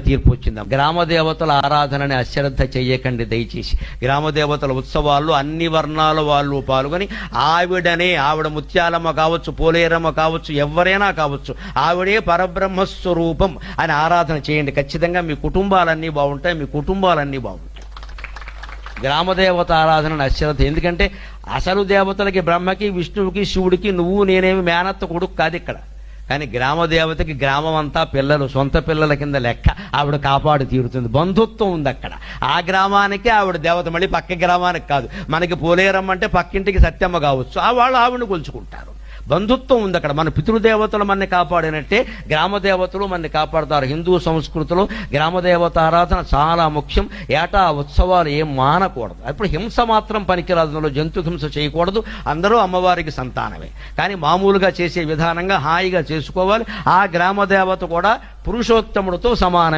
తీర్పు వచ్చింది. గ్రామదేవతల ఆరాధనని అశ్రద్ధ చెయ్యకండి దయచేసి. గ్రామదేవతల ఉత్సవాల్లో అన్ని వర్ణాల వాళ్ళు పాల్గొని ఆవిడ ముత్యాలమ్మ కావచ్చు, పోలేరమ్మ కావచ్చు, ఎవరైనా కావచ్చు, ఆవిడే పరబ్రహ్మస్వరూపం అని ఆరాధన చేయండి. ఖచ్చితంగా మీ కుటుంబాలన్నీ బాగుంటాయి, మీ కుటుంబాలన్నీ బాగుంటాయి. గ్రామదేవత ఆరాధనని అశ్రద్ధ. ఎందుకంటే అసలు దేవతలకి బ్రహ్మకి, విష్ణువుకి, శివుడికి నువ్వు నేనేమి మేనత్త కొడుకు కాదు ఇక్కడ. కానీ గ్రామదేవతకి గ్రామం అంతా పిల్లలు, సొంత పిల్లల కింద లెక్క. ఆవిడ కాపాడు తీరుతుంది. బంధుత్వం ఉంది అక్కడ. ఆ గ్రామానికి ఆవిడ దేవత, మళ్ళీ పక్క గ్రామానికి కాదు. మనకి పోలేరమ్మ అంటే పక్కింటికి సత్యమ్మ కావచ్చు, వాళ్ళు ఆవిడని కొలుచుకుంటారు. బంధుత్వం ఉంది అక్కడ. మన పితృదేవతలు మనని కాపాడినట్టే గ్రామదేవతలు మనని కాపాడుతారు. హిందూ సంస్కృతిలో గ్రామదేవత ఆరాధన చాలా ముఖ్యం. ఏటా ఉత్సవాలు ఏం మానకూడదు. అప్పుడు హింస మాత్రం పనికిరాదు. జంతు హింస చేయకూడదు. అందరూ అమ్మవారికి సంతానమే. కానీ మామూలుగా చేసే విధానంగా హాయిగా చేసుకోవాలి. ఆ గ్రామదేవత కూడా పురుషోత్తముడితో సమానం.